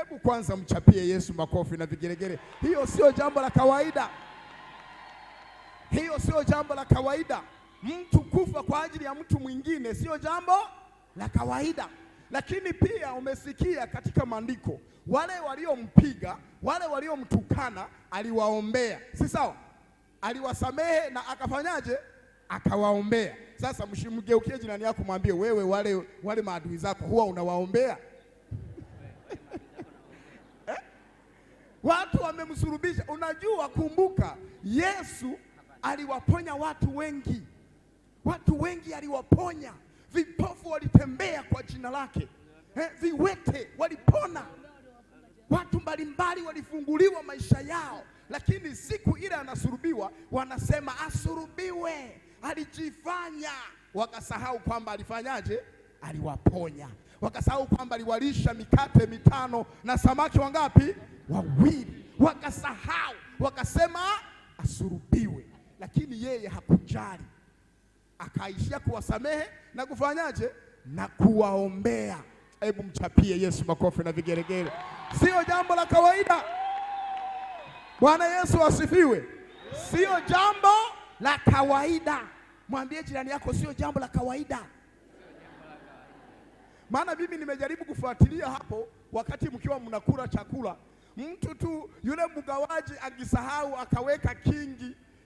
Hebu kwanza mchapie Yesu makofi na vigelegele. Hiyo sio jambo la kawaida. Hiyo sio jambo la kawaida. Mtu kufa kwa ajili ya mtu mwingine sio jambo la kawaida. Lakini pia umesikia katika maandiko, wale waliompiga, wale waliomtukana aliwaombea. Si sawa? Aliwasamehe na akafanyaje? Akawaombea. Sasa mshimgeukie jirani yako mwambie, wewe wale maadui zako huwa unawaombea? Watu wamemsulubisha. Unajua, kumbuka Yesu aliwaponya watu wengi. Watu wengi aliwaponya. Vipofu walitembea kwa jina lake. Viwete walipona. Watu mbalimbali walifunguliwa maisha yao. Lakini siku ile anasulubiwa, wanasema asulubiwe, alijifanya. Wakasahau kwamba alifanyaje? Aliwaponya. Wakasahau kwamba aliwalisha mikate 5 na samaki wangapi? 2. Wakasahau, wakasema asulubiwe. Lakini yeye hakujali, akaishia kuwasamehe na kufanyaje? Na kuwaombea. Hebu mchapie Yesu makofi na vigelegele. Sio jambo la kawaida. Bwana Yesu asifiwe. Sio jambo la kawaida. Mwambie jirani yako, sio jambo la kawaida. Maana mimi nimejaribu kufuatilia hapo, wakati mkiwa mnakula chakula, mtu tu yule mgawaji akisahau akaweka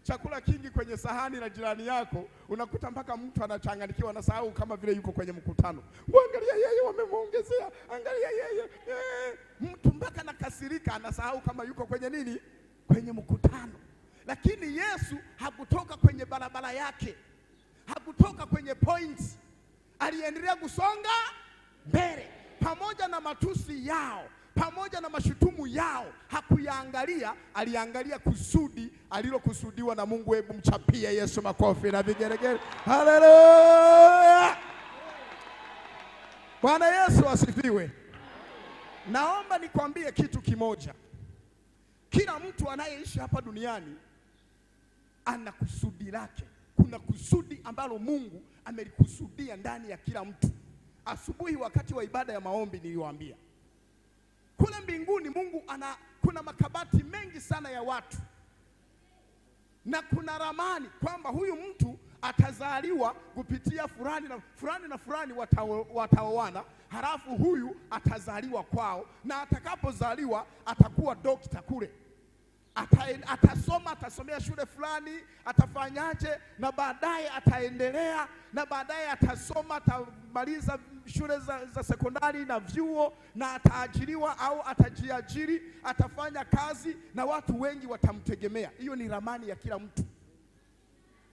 chakula kingi kwenye sahani la jirani yako, unakuta mpaka mtu anachanganyikiwa, anasahau kama vile yuko kwenye mkutano. Angalia yeye wamemuongezea, angalia yeye. Mtu mpaka nakasirika, anasahau kama yuko kwenye nini? Kwenye mkutano. Lakini Yesu hakutoka kwenye barabara yake, hakutoka kwenye points, aliendelea kusonga mbele. Pamoja na matusi yao, pamoja na mashutumu yao, hakuyaangalia, aliangalia kusudi alilokusudiwa na Mungu. Hebu mchapie Yesu makofi na vigelegele. Haleluya! Bwana Yesu asifiwe. Naomba nikwambie kitu kimoja. Kila mtu anayeishi hapa duniani ana kusudi lake. Kuna kusudi ambalo Mungu amelikusudia ndani ya kila mtu. Asubuhi wakati wa ibada ya maombi niliwaambia, kule mbinguni Mungu kuna makabati mengi sana ya watu, na kuna ramani kwamba huyu mtu atazaliwa kupitia fulani na fulani wataoana, halafu huyu atazaliwa kwao, na atakapozaliwa atakuwa dokta kule, atasomea shule fulani, atafanyaje, na baadaye ataendelea, na baadaye atamaliza shule za sekondari na vyuo, na ataajiriwa au atajiajiri, atafanya kazi na watu wengi watamtegemea. Hiyo ni ramani ya kila mtu.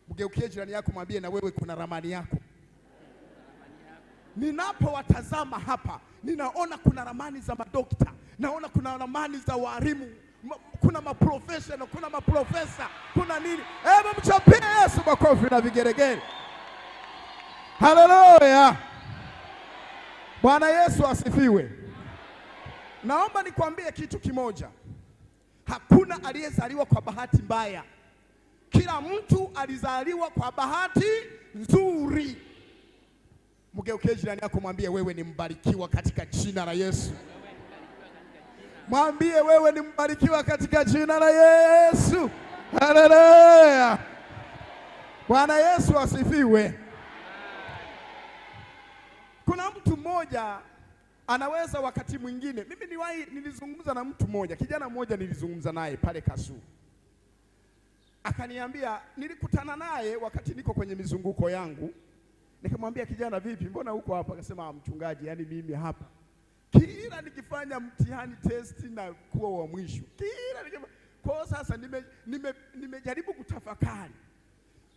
Mgeukie jirani yako mwambie, na wewe kuna ramani yako. Ninapowatazama hapa, ninaona kuna ramani za madokta, naona kuna ramani za walimu, kuna maprofessional, kuna maprofesa, kuna nini. Hebu mchapie Yesu makofi na vigeregere. Haleluya! Bwana Yesu asifiwe. Naomba nikwambie kitu kimoja. Hakuna aliyezaliwa kwa bahati mbaya. Kila mtu alizaliwa kwa bahati nzuri. Mgeukie jirani yako mwambie, wewe ni mbarikiwa katika jina la Yesu. Mwambie, wewe ni mbarikiwa katika jina la Yesu. Haleluya! Bwana Yesu asifiwe. Kuna mtu mmoja anaweza wakati mwingine, mimi nilizungumza na mtu mmoja, kijana mmoja nilizungumza naye pale Kasu. Akaniambia, nilikutana naye wakati niko kwenye mizunguko yangu. Nikamwambia, kijana vipi, mbona uko hapa? Akasema, mchungaji, yani mimi hapa kila nikifanya mtihani testi na kuwa wa mwisho. Kwa sasa nimejaribu kutafakari.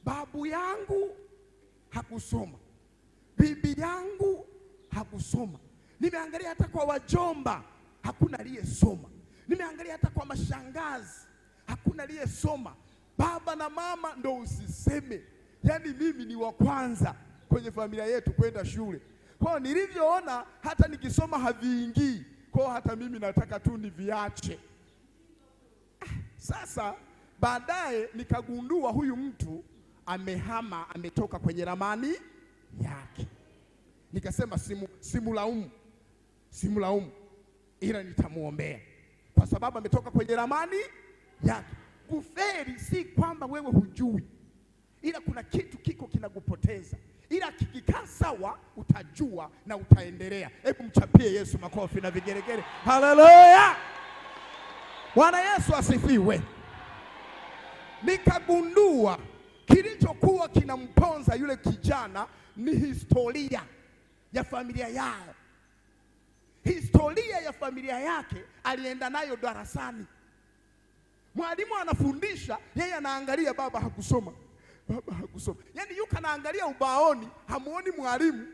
Babu yangu hakusoma, bibi yangu hakusoma. Nimeangalia hata kwa wajomba hakuna aliyesoma. Nimeangalia hata kwa mashangazi hakuna aliyesoma. Baba na mama ndo usiseme. Yaani mimi ni wa kwanza kwenye familia yetu kwenda shule. Kwa nilivyoona hata nikisoma haviingii, kwa hata mimi nataka tu niviache. Sasa baadaye nikagundua huyu mtu amehama, ametoka kwenye ramani yake. Nikasema simulaumu. ila nitamuombea kwa sababu ametoka kwenye ramani yake. Kufeli si kwamba wewe hujui, ila kuna kitu kiko kinakupoteza, ila kikikaa sawa utajua na utaendelea. Hebu mchapie Yesu makofi na vigeregere. Haleluya! Bwana Yesu asifiwe. Nikagundua kilichokuwa kinamponza yule kijana ni historia ya familia yao. Historia ya familia yake alienda nayo darasani. Mwalimu anafundisha, yeye anaangalia, baba hakusoma, baba hakusoma. Yaani yuko anaangalia ubaoni, hamuoni mwalimu,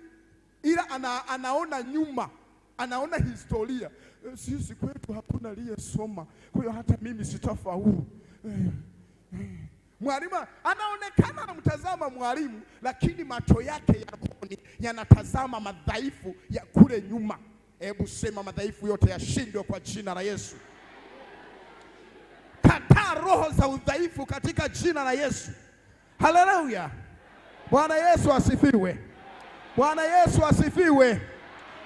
ila anaona nyuma, anaona historia. Sisi kwetu hakuna aliyesoma, kwa hiyo hata mimi sitafaulu. Mwalimu anaonekana anamtazama mwalimu, lakini macho yake ya rohoni yanatazama madhaifu ya kule nyuma. Hebu sema madhaifu yote yashindwe kwa jina la Yesu. Kataa roho za udhaifu katika jina la Yesu. Haleluya! Bwana Yesu asifiwe. Bwana Yesu asifiwe.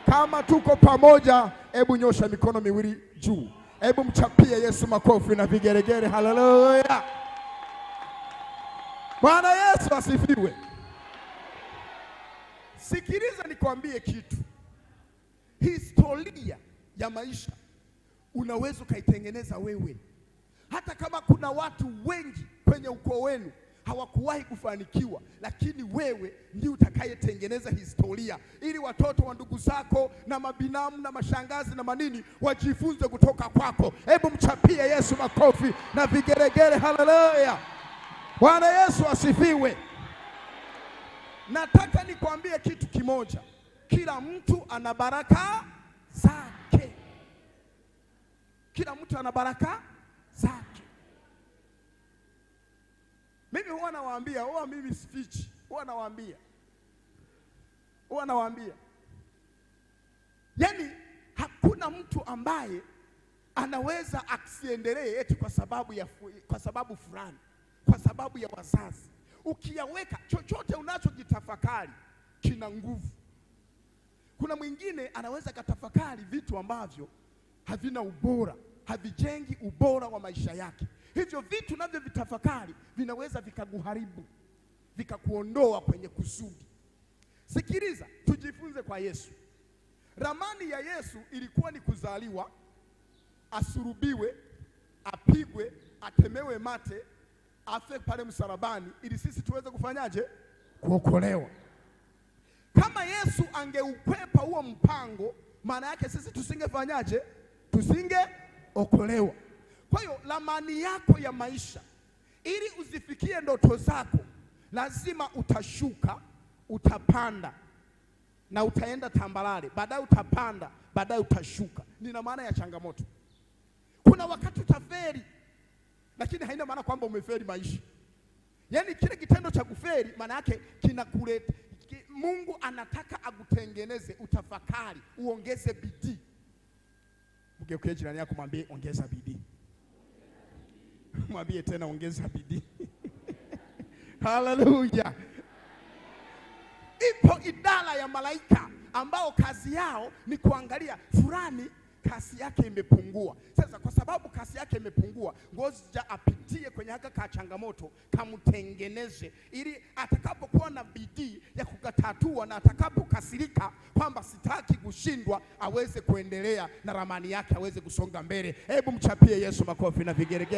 Kama tuko pamoja, hebu nyosha mikono miwili juu. Hebu mchapie Yesu makofi na vigeregere. Haleluya! Bwana Yesu asifiwe. Sikiliza nikwambie kitu. Historia ya maisha unaweza ukaitengeneza wewe. Hata kama kuna watu wengi kwenye ukoo wenu hawakuwahi kufanikiwa, lakini wewe ndiye utakayetengeneza historia, ili watoto wa ndugu zako na mabinamu na mashangazi na manini wajifunze kutoka kwako. Hebu mchapie Yesu makofi na vigeregere. Haleluya! Bwana Yesu asifiwe. Nataka nikwambie kitu kimoja. Kila mtu ana baraka zake. Kila mtu ana baraka zake. Mimi huwa nawaambia, mimi sifichi. Huwa nawaambia. Yaani hakuna mtu ambaye anaweza asiendelee eti kwa sababu fulani, kwa sababu ya wazazi. Ukiyaweka chochote unachojitafakari kina nguvu. Kuna mwingine anaweza katafakari vitu ambavyo havina ubora, havijengi ubora wa maisha yake. Hivyo vitu navyo vitafakari vinaweza vikakuharibu, vikakuondoa kwenye kusudi. Sikiliza, tujifunze kwa Yesu. Ramani ya Yesu ilikuwa ni kuzaliwa, asurubiwe, apigwe, atemewe mate, afe pale msalabani, ili sisi tuweze kufanyaje? Kuokolewa. Kama Yesu angeukwepa huo mpango, maana yake sisi tusingefanyaje? Tusingeokolewa. Kwa hiyo ramani yako ya maisha, ili uzifikie ndoto zako, lazima utashuka, utapanda na utaenda tambalale, baadaye utapanda, baadaye utashuka. Nina maana ya changamoto. Kuna wakati utaferi, lakini haina maana kwamba umeferi maisha. Yaani kile kitendo cha kuferi maana yake kinakuleta, Mungu anataka akutengeneze, utafakari, uongeze bidii. Mgeukie jirani yako, mwambie ongeza bidii. Mwambie tena ongeza bidii. Haleluya. Ipo idara ya malaika ambao kazi yao ni kuangalia fulani kasi yake imepungua. Sasa kwa sababu kasi yake imepungua, ngoja apitie kwenye haka ka changamoto, kamtengeneze, ili atakapokuwa na bidii ya kukatatua na atakapokasirika kwamba sitaki kushindwa, aweze kuendelea na ramani yake, aweze kusonga mbele. Hebu mchapie Yesu makofi na vigeregere.